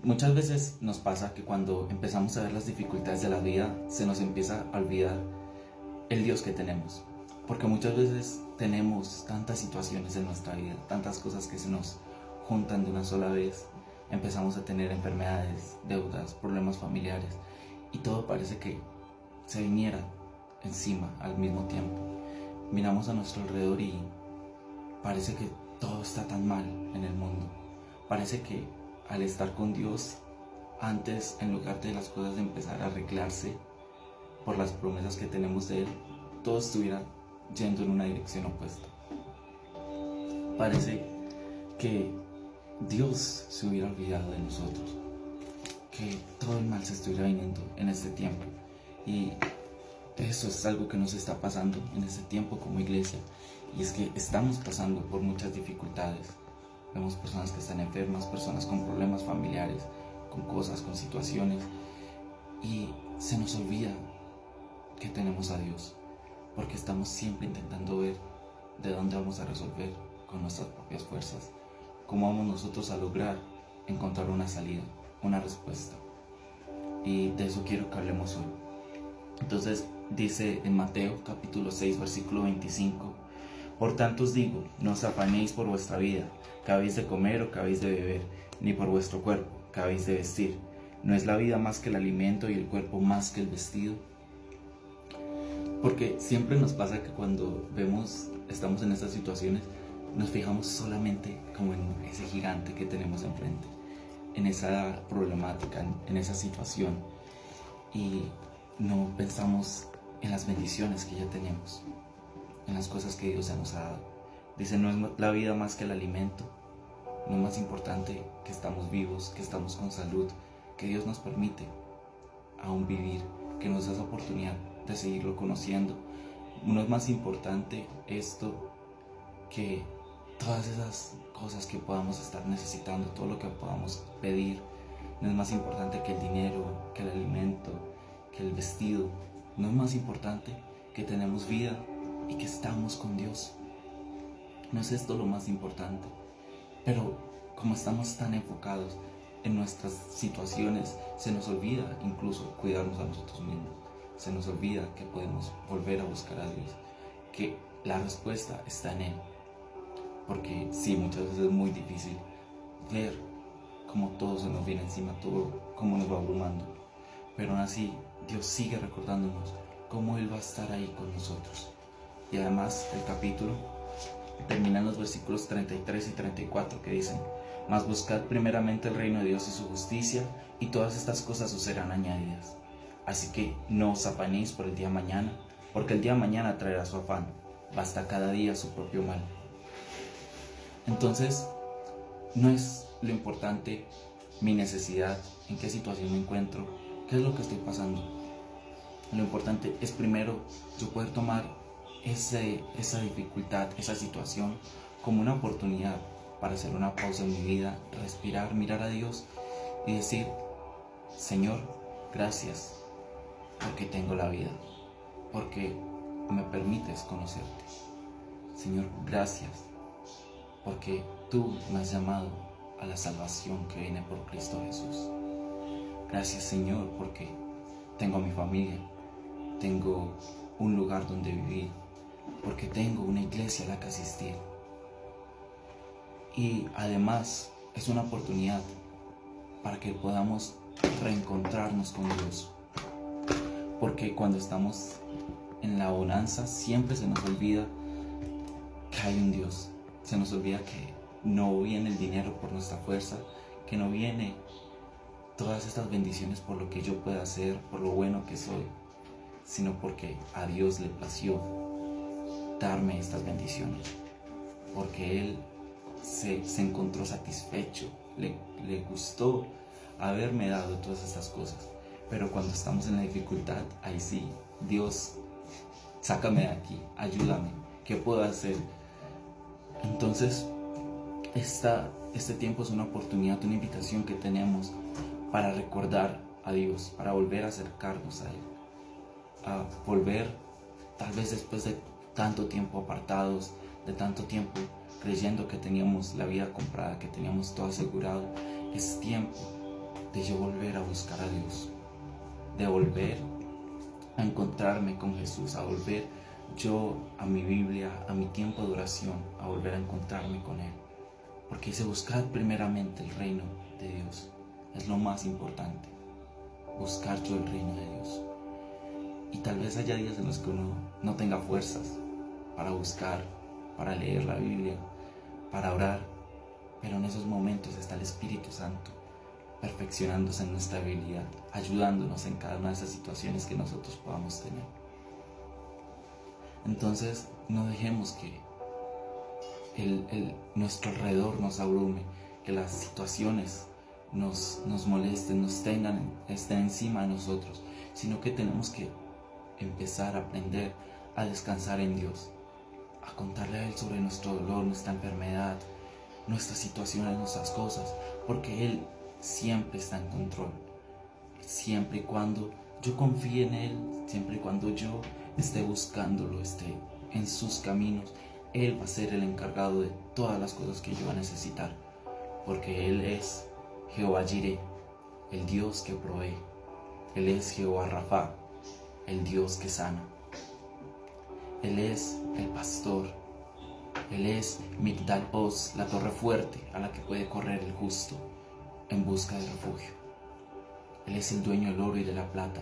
Muchas veces nos pasa que cuando empezamos a ver las dificultades de la vida, se nos empieza a olvidar el Dios que tenemos. Porque muchas veces tenemos tantas situaciones en nuestra vida, tantas cosas que se nos juntan de una sola vez. Empezamos a tener enfermedades, deudas, problemas familiares, y todo parece que se viniera encima al mismo tiempo. Miramos a nuestro alrededor y parece que todo está tan mal en el mundo. Parece que al estar con Dios, antes, en lugar de las cosas de empezar a arreglarse por las promesas que tenemos de Él, todo estuviera yendo en una dirección opuesta. Parece que Dios se hubiera olvidado de nosotros, que todo el mal se estuviera viniendo en este tiempo. Y eso es algo que nos está pasando en este tiempo como iglesia, y es que estamos pasando por muchas dificultades. Vemos personas que están enfermas, personas con problemas familiares, con cosas, con situaciones, y se nos olvida que tenemos a Dios, porque estamos siempre intentando ver de dónde vamos a resolver con nuestras propias fuerzas, cómo vamos nosotros a lograr encontrar una salida, una respuesta. Y de eso quiero que hablemos hoy. Entonces dice en Mateo capítulo 6 versículo 25: por tanto os digo, no os afanéis por vuestra vida, qué habéis de comer o qué habéis de beber, ni por vuestro cuerpo, qué habéis de vestir. ¿No es la vida más que el alimento y el cuerpo más que el vestido? Porque siempre nos pasa que cuando estamos en estas situaciones, nos fijamos solamente como en ese gigante que tenemos enfrente, en esa problemática, en esa situación, y no pensamos en las bendiciones que ya tenemos, en las cosas que Dios ya nos ha dado. Dice, no es la vida más que el alimento, no es más importante que estamos vivos, que estamos con salud, que Dios nos permite aún vivir, que nos da esa oportunidad de seguirlo conociendo. No es más importante esto que todas esas cosas que podamos estar necesitando, todo lo que podamos pedir. No es más importante que el dinero, que el alimento, que el vestido. No es más importante que tenemos vida y que estamos con Dios. No es esto lo más importante. Pero como estamos tan enfocados en nuestras situaciones, se nos olvida incluso cuidarnos a nosotros mismos. Se nos olvida que podemos volver a buscar a Dios, que la respuesta está en Él. Porque sí, muchas veces es muy difícil ver cómo todo se nos viene encima, todo cómo nos va abrumando. Pero aún así, Dios sigue recordándonos cómo Él va a estar ahí con nosotros. Y además el capítulo termina en los versículos 33 y 34 que dicen: mas buscad primeramente el reino de Dios y su justicia, y todas estas cosas os serán añadidas. Así que no os afanéis por el día mañana, porque el día mañana traerá su afán. Basta cada día su propio mal. Entonces, no es lo importante mi necesidad, en qué situación me encuentro, qué es lo que estoy pasando. Lo importante es primero yo poder tomar esa dificultad, esa situación como una oportunidad para hacer una pausa en mi vida, respirar, mirar a Dios y decir: Señor, gracias porque tengo la vida, porque me permites conocerte. Señor, gracias porque tú me has llamado a la salvación que viene por Cristo Jesús. Gracias, Señor, porque tengo a mi familia, tengo un lugar donde vivir, porque tengo una iglesia a la que asistir. Y además es una oportunidad para que podamos reencontrarnos con Dios. Porque cuando estamos en la bonanza siempre se nos olvida que hay un Dios. Se nos olvida que no viene el dinero por nuestra fuerza, que no viene todas estas bendiciones por lo que yo pueda hacer, por lo bueno que soy, sino porque a Dios le plació darme estas bendiciones, porque Él se encontró satisfecho, le gustó haberme dado todas estas cosas. Pero cuando estamos en la dificultad, ahí sí, Dios, sácame de aquí, ayúdame, ¿qué puedo hacer? Entonces, este tiempo es una oportunidad, una invitación que tenemos para recordar a Dios, para volver a acercarnos a Él, a volver, tal vez después de tanto tiempo apartados, de tanto tiempo creyendo que teníamos la vida comprada, que teníamos todo asegurado. Es tiempo de yo volver a buscar a Dios, de volver a encontrarme con Jesús, a volver yo a mi Biblia, a mi tiempo de oración, a volver a encontrarme con Él. Porque dice, buscad primeramente el reino de Dios. Es lo más importante, buscar yo el reino de Dios. Y tal vez haya días en los que uno no tenga fuerzas para buscar, para leer la Biblia, para orar, pero en esos momentos está el Espíritu Santo perfeccionándose en nuestra habilidad, ayudándonos en cada una de esas situaciones que nosotros podamos tener. Entonces, no dejemos que nuestro alrededor nos abrume, que las situaciones nos molesten, estén encima de nosotros, sino que tenemos que empezar a aprender a descansar en Dios, a contarle a Él sobre nuestro dolor, nuestra enfermedad, nuestras situaciones, nuestras cosas, porque Él siempre está en control. Siempre y cuando yo confíe en Él, siempre y cuando yo esté buscándolo, esté en sus caminos, Él va a ser el encargado de todas las cosas que yo va a necesitar, porque Él es Jehová Jireh, el Dios que provee. Él es Jehová Rafa, el Dios que sana. Él es el pastor. Él es Migdal Oz, la torre fuerte a la que puede correr el justo en busca de refugio. Él es el dueño del oro y de la plata.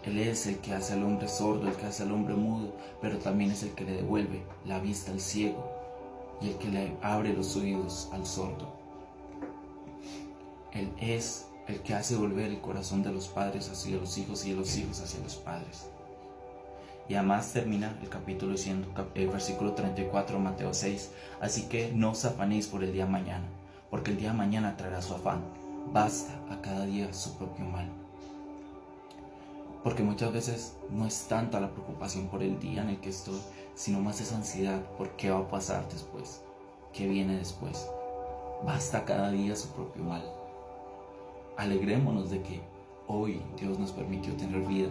Él es el que hace al hombre sordo, el que hace al hombre mudo, pero también es el que le devuelve la vista al ciego y el que le abre los oídos al sordo. Él es el que hace volver el corazón de los padres hacia los hijos y de los hijos hacia los padres. Y además termina el capítulo diciendo, versículo 34, Mateo 6, así que no os afanéis por el día de mañana, porque el día de mañana traerá su afán. Basta a cada día su propio mal. Porque muchas veces no es tanta la preocupación por el día en el que estoy, sino más esa ansiedad por qué va a pasar después, qué viene después. Basta cada día su propio mal. Alegrémonos de que hoy Dios nos permitió tener vida,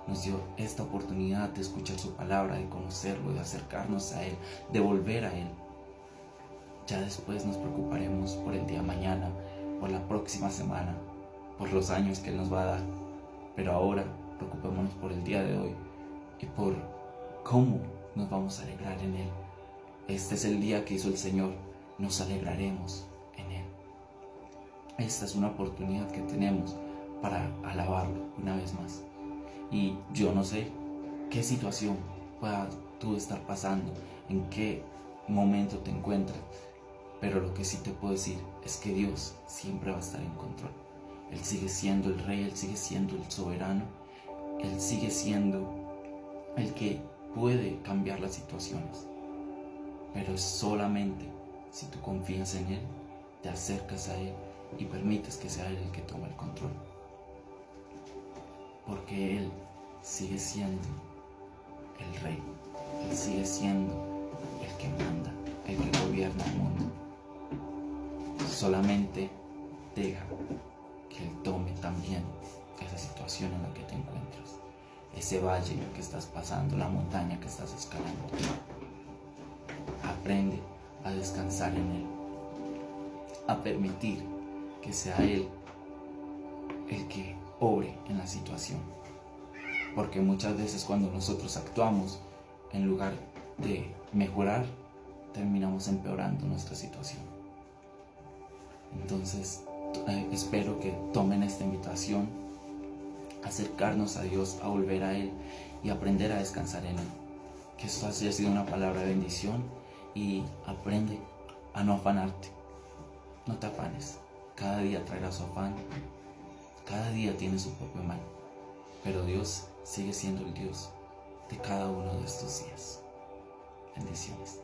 nos dio esta oportunidad de escuchar su palabra, de conocerlo, de acercarnos a Él, de volver a Él. Ya después nos preocuparemos por el día de mañana, por la próxima semana, por los años que Él nos va a dar. Pero ahora preocupémonos por el día de hoy y por cómo nos vamos a alegrar en Él. Este es el día que hizo el Señor, nos alegraremos en Él. Esta es una oportunidad que tenemos para alabarlo una vez más. Y yo no sé qué situación puedas tú estar pasando, en qué momento te encuentras, pero lo que sí te puedo decir es que Dios siempre va a estar en control. Él sigue siendo el Rey, Él sigue siendo el soberano, Él sigue siendo el que puede cambiar las situaciones. Pero es solamente si tú confías en Él, te acercas a Él y permites que sea Él el que tome el control. Porque Él sigue siendo el Rey, Él sigue siendo el que manda, el que gobierna el mundo. Solamente deja que Él tome también esa situación en la que te encuentras, ese valle que estás pasando, la montaña que estás escalando. Aprende a descansar en Él, a permitir que sea Él el que obre en la situación. Porque muchas veces cuando nosotros actuamos, en lugar de mejorar, terminamos empeorando nuestra situación. Entonces, espero que tomen esta invitación, acercarnos a Dios, a volver a Él y aprender a descansar en Él. Que esto haya sido una palabra de bendición y aprende a no afanarte. No te afanes. Cada día traerá su afán. Cada día tiene su propio mal. Pero Dios sigue siendo el Dios de cada uno de estos días. Bendiciones.